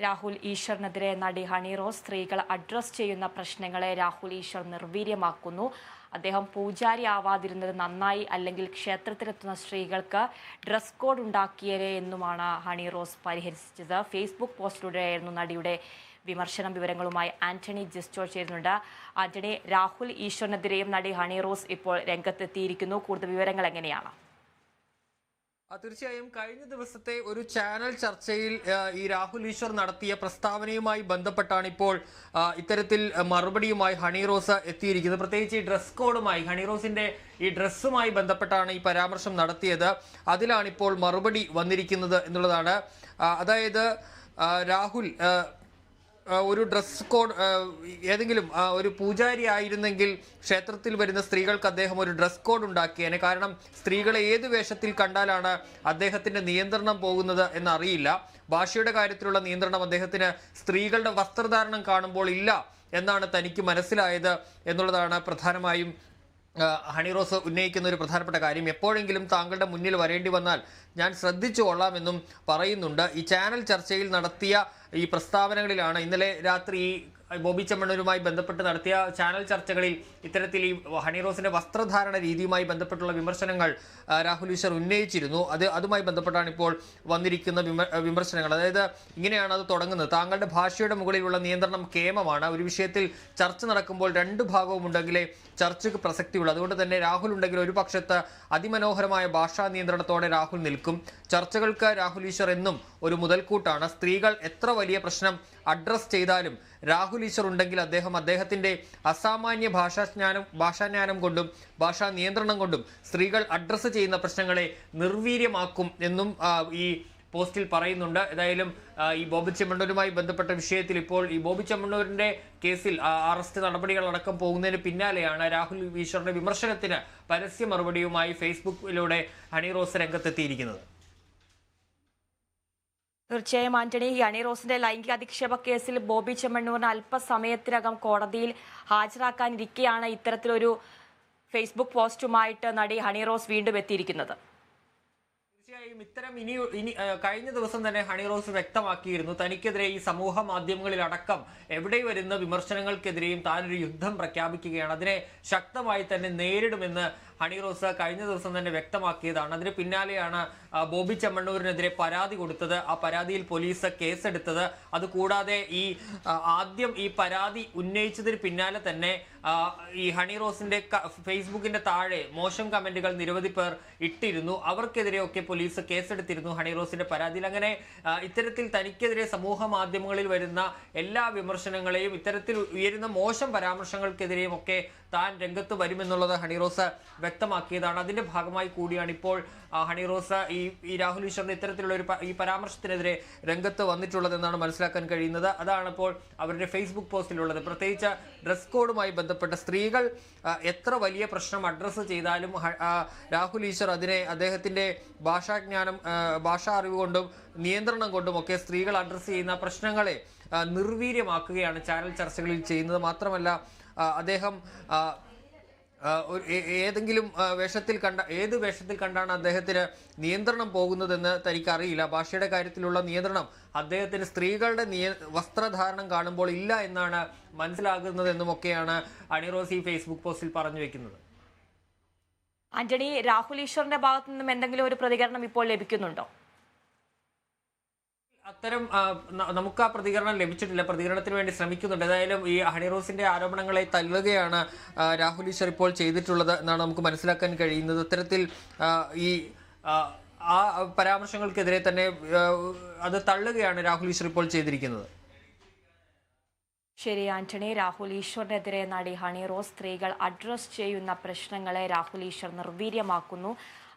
രാഹുൽ ഈശ്വറിനെതിരെ നടി ഹണി റോസ് സ്ത്രീകൾ അഡ്രസ് ചെയ്യുന്ന പ്രശ്നങ്ങളെ രാഹുൽ ഈശ്വർ നിർവീര്യമാക്കുന്നു. അദ്ദേഹം പൂജാരി ആവാതിരുന്നത് നന്നായി, അല്ലെങ്കിൽ ക്ഷേത്രത്തിലെത്തുന്ന സ്ത്രീകൾക്ക് ഡ്രസ് കോഡ് ഉണ്ടാക്കിയതേ എന്നുമാണ് ഹണി റോസ് പരിഹരിച്ചത്. ഫേസ്ബുക്ക് പോസ്റ്റിലൂടെയായിരുന്നു നടിയുടെ വിമർശനം. വിവരങ്ങളുമായി ആന്റണി ജിസ്റ്റോ ചേരുന്നുണ്ട്. ആന്റണി, രാഹുൽ ഈശ്വറിനെതിരെയും നടി ഹണി റോസ് ഇപ്പോൾ രംഗത്തെത്തിയിരിക്കുന്നു. കൂടുതൽ വിവരങ്ങൾ എങ്ങനെയാണ്? തീർച്ചയായും കഴിഞ്ഞ ദിവസത്തെ ഒരു ചാനൽ ചർച്ചയിൽ ഈ രാഹുൽ ഈശ്വർ നടത്തിയ പ്രസ്താവനയുമായി ബന്ധപ്പെട്ടാണ് ഇപ്പോൾ ഇത്തരത്തിൽ മറുപടിയുമായി ഹണി റോസ് എത്തിയിരിക്കുന്നത്. പ്രത്യേകിച്ച് ഈ ഡ്രസ് കോഡുമായി, ഹണി റോസിന്റെ ഈ ഡ്രസ്സുമായി ബന്ധപ്പെട്ടാണ് ഈ പരാമർശം നടത്തിയത്. അതിലാണ് ഇപ്പോൾ മറുപടി വന്നിരിക്കുന്നത് എന്നുള്ളതാണ്. അതായത് രാഹുൽ ഒരു ഡ്രസ് കോഡ്, ഏതെങ്കിലും ഒരു പൂജാരി ആയിരുന്നെങ്കിൽ ക്ഷേത്രത്തിൽ വരുന്ന സ്ത്രീകൾക്ക് അദ്ദേഹം ഒരു ഡ്രസ് കോഡ് ഉണ്ടാക്കിയേനെ. കാരണം സ്ത്രീകളെ ഏത് വേഷത്തിൽ കണ്ടാലാണ് അദ്ദേഹത്തിന്റെ നിയന്ത്രണം പോകുന്നത് എന്നറിയില്ല. ഭാഷയുടെ കാര്യത്തിലുള്ള നിയന്ത്രണം അദ്ദേഹത്തിന് സ്ത്രീകളുടെ വസ്ത്രധാരണം കാണുമ്പോൾ ഇല്ല എന്നാണ് തനിക്ക് മനസ്സിലായത് എന്നുള്ളതാണ് പ്രധാനമായും ഹണി റോസ് ഉന്നയിക്കുന്ന ഒരു പ്രധാനപ്പെട്ട കാര്യം. എപ്പോഴെങ്കിലും താങ്കളുടെ മുന്നിൽ വരേണ്ടി വന്നാൽ ഞാൻ ശ്രദ്ധിച്ചു കൊള്ളാമെന്നും പറയുന്നുണ്ട്. ഈ ചാനൽ ചർച്ചയിൽ നടത്തിയ ഈ പ്രസ്താവനകളിലാണ് ഇന്നലെ രാത്രി ബോബി ചെമ്മണ്ണൂരുമായി ബന്ധപ്പെട്ട് നടത്തിയ ചാനൽ ചർച്ചകളിൽ ഇത്തരത്തിൽ ഈ ഹണി റോസിന്റെ വസ്ത്രധാരണ രീതിയുമായി ബന്ധപ്പെട്ടുള്ള വിമർശനങ്ങൾ രാഹുൽ ഈശ്വർ ഉന്നയിച്ചിരുന്നു. അതുമായി ബന്ധപ്പെട്ടാണ് ഇപ്പോൾ വന്നിരിക്കുന്ന വിമർശനങ്ങൾ. അതായത് ഇങ്ങനെയാണ് അത് തുടങ്ങുന്നത്: താങ്കളുടെ ഭാഷയുടെ മുകളിലുള്ള നിയന്ത്രണം കേമമാണ്. ഒരു വിഷയത്തിൽ ചർച്ച നടക്കുമ്പോൾ രണ്ടു ഭാഗവും ഉണ്ടെങ്കിലേ ചർച്ചയ്ക്ക് പ്രസക്തിയുള്ളൂ. അതുകൊണ്ട് തന്നെ രാഹുൽ ഉണ്ടെങ്കിൽ ഒരു പക്ഷത്ത് അതിമനോഹരമായ ഭാഷാ നിയന്ത്രണത്തോടെ രാഹുൽ നിൽക്കും. ചർച്ചകൾക്ക് രാഹുൽ ഈശ്വർ എന്നും ഒരു മുതൽക്കൂട്ടാണ്. സ്ത്രീകൾ എത്ര വലിയ പ്രശ്നം അഡ്രസ് ചെയ്താലും രാഹുൽ ഈശ്വർ ഉണ്ടെങ്കിൽ അദ്ദേഹത്തിന്റെ അസാമാന്യ ഭാഷാജ്ഞാനം കൊണ്ടും ഭാഷാ നിയന്ത്രണം കൊണ്ടും സ്ത്രീകൾ അഡ്രസ്സ് ചെയ്യുന്ന പ്രശ്നങ്ങളെ നിർവീര്യമാക്കും എന്നും ഈ പോസ്റ്റിൽ പറയുന്നുണ്ട്. ഏതായാലും ഈ ബോബി ചെമ്മണ്ണൂരുമായി ബന്ധപ്പെട്ട വിഷയത്തിൽ ഇപ്പോൾ ഈ ബോബി ചെമ്മണ്ണൂരിന്റെ കേസിൽ അറസ്റ്റ് നടപടികളടക്കം പോകുന്നതിന് പിന്നാലെയാണ് രാഹുൽ ഈശ്വറിന്റെ വിമർശനത്തിന് പരസ്യ മറുപടിയുമായി ഫേസ്ബുക്കിലൂടെ ഹണി റോസ് രംഗത്തെത്തിയിരിക്കുന്നത്. തീർച്ചയായും ആന്റണി, ഹണി റോസിന്റെ ലൈംഗിക അധിക്ഷേപ കേസിൽ ബോബി ചെമ്മണ്ണൂരിന് അല്പസമയത്തിനകം കോടതിയിൽ ഹാജരാക്കാനിരിക്കെയാണ് ഇത്തരത്തിലൊരു ഫേസ്ബുക്ക് പോസ്റ്റുമായിട്ട് നടി ഹണി റോസ് വീണ്ടും എത്തിയിരിക്കുന്നത്. തീർച്ചയായും ഇത്തരം ഇനി കഴിഞ്ഞ ദിവസം തന്നെ ഹണി റോസ് വ്യക്തമാക്കിയിരുന്നു, തനിക്കെതിരെ ഈ സമൂഹ മാധ്യമങ്ങളിലടക്കം എവിടെ വരുന്ന വിമർശനങ്ങൾക്കെതിരെയും താനൊരു യുദ്ധം പ്രഖ്യാപിക്കുകയാണ്. അതിനെ ശക്തമായി തന്നെ നേരിടുമെന്ന് ഹണി റോസ് കഴിഞ്ഞ ദിവസം തന്നെ വ്യക്തമാക്കിയതാണ്. അതിന് പിന്നാലെയാണ് ബോബി ചെമ്മണ്ണൂരിനെതിരെ പരാതി കൊടുത്തത്. ആ പരാതിയിൽ പോലീസ് കേസെടുത്തത്. അതുകൂടാതെ ആദ്യം ഈ പരാതി ഉന്നയിച്ചതിന് പിന്നാലെ തന്നെ ഈ ഹണി റോസിന്റെ ഫേസ്ബുക്കിന്റെ താഴെ മോശം കമന്റുകൾ നിരവധി പേർ ഇട്ടിരുന്നു. അവർക്കെതിരെയൊക്കെ പോലീസ് കേസെടുത്തിരുന്നു ഹണി റോസിന്റെ പരാതിയിൽ. അങ്ങനെ ഇത്തരത്തിൽ തനിക്കെതിരെ സമൂഹ മാധ്യമങ്ങളിൽ വരുന്ന എല്ലാ വിമർശനങ്ങളെയും, ഇത്തരത്തിൽ ഉയരുന്ന മോശം പരാമർശങ്ങൾക്കെതിരെയും ഒക്കെ താൻ രംഗത്ത് വരുമെന്നുള്ളത് ഹണി റോസ് വ്യക്തമാക്കിയതാണ്. അതിന്റെ ഭാഗമായി കൂടിയാണ് ഇപ്പോൾ ഹണി റോസ് ഈ രാഹുൽ ഈശ്വറിന്റെ ഇത്തരത്തിലുള്ള ഈ പരാമർശത്തിനെതിരെ രംഗത്ത് വന്നിട്ടുള്ളതെന്നാണ് മനസ്സിലാക്കാൻ കഴിയുന്നത്. അതാണ് ഇപ്പോൾ അവരുടെ ഫേസ്ബുക്ക് പോസ്റ്റിലുള്ളത്. പ്രത്യേകിച്ച് ഡ്രസ് കോഡുമായി ബന്ധപ്പെട്ട സ്ത്രീകൾ എത്ര വലിയ പ്രശ്നം അഡ്രസ്സ് ചെയ്താലും രാഹുൽ ഈശ്വർ അതിനെ അദ്ദേഹത്തിന്റെ ഭാഷാ അറിവ് കൊണ്ടും നിയന്ത്രണം കൊണ്ടും ഒക്കെ സ്ത്രീകൾ അഡ്രസ്സ് ചെയ്യുന്ന പ്രശ്നങ്ങളെ നിർവീര്യമാക്കുകയാണ് ചാനൽ ചർച്ചകളിൽ ചെയ്യുന്നത്. മാത്രമല്ല അദ്ദേഹം ഏതെങ്കിലും ഏത് വേഷത്തിൽ കണ്ടാണ് അദ്ദേഹത്തിന് നിയന്ത്രണം പോകുന്നതെന്ന് തനിക്കറിയില്ല. ഭാഷയുടെ കാര്യത്തിലുള്ള നിയന്ത്രണം അദ്ദേഹത്തിന് സ്ത്രീകളുടെ വസ്ത്രധാരണം കാണുമ്പോൾ ഇല്ല എന്നാണ് മനസ്സിലാകുന്നതെന്നുമൊക്കെയാണ് ഹണി റോസ് ഈ ഫേസ്ബുക്ക് പോസ്റ്റിൽ പറഞ്ഞു വെക്കുന്നത്. ആന്റണി, രാഹുൽ ഈശ്വറിന്റെ ഭാഗത്തു നിന്നും എന്തെങ്കിലും ഒരു പ്രതികരണം ഇപ്പോൾ ലഭിക്കുന്നുണ്ടോ? അത്തരം നമുക്ക് ആ പ്രതികരണം ലഭിച്ചിട്ടില്ല. പ്രതികരണത്തിന് വേണ്ടി ശ്രമിക്കുന്നുണ്ട്. ഏതായാലും ഈ ഹണി റോസിന്റെ ആരോപണങ്ങളെ തള്ളുകയാണ് രാഹുൽ ഈശ്വർ ഇപ്പോൾ ചെയ്തിട്ടുള്ളത് എന്നാണ് നമുക്ക് മനസ്സിലാക്കാൻ കഴിയുന്നത്. ഇത്തരത്തിൽ ആ പരാമർശങ്ങൾക്കെതിരെ തന്നെ അത് തള്ളുകയാണ് രാഹുൽ ഈശ്വർ ഇപ്പോൾ ചെയ്തിരിക്കുന്നത്. ശരി ആന്റണി, രാഹുൽ ഈശ്വറിനെതിരെ നടി ഹണി റോസ് സ്ത്രീകൾ അഡ്രസ് ചെയ്യുന്ന പ്രശ്നങ്ങളെ രാഹുൽ ഈശ്വർ നിർവീര്യമാക്കുന്നു.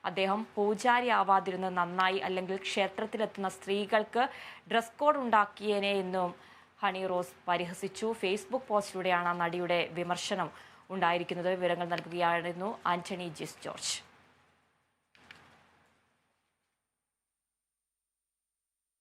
അദ്ദേഹം പൂജാരി ആവാതിരുന്നത് നന്നായി, അല്ലെങ്കിൽ ക്ഷേത്രത്തിലെത്തുന്ന സ്ത്രീകൾക്ക് ഡ്രസ് കോഡ് ഉണ്ടാക്കിയേനെ എന്നും ഹണി റോസ് പരിഹസിച്ചു. ഫേസ്ബുക്ക് പോസ്റ്റിലൂടെയാണ് നടിയുടെ വിമർശനം ഉണ്ടായിരിക്കുന്നത്. വിവരങ്ങൾ നൽകുകയായിരുന്നു ആന്റണി ജിസ് ജോർജ്.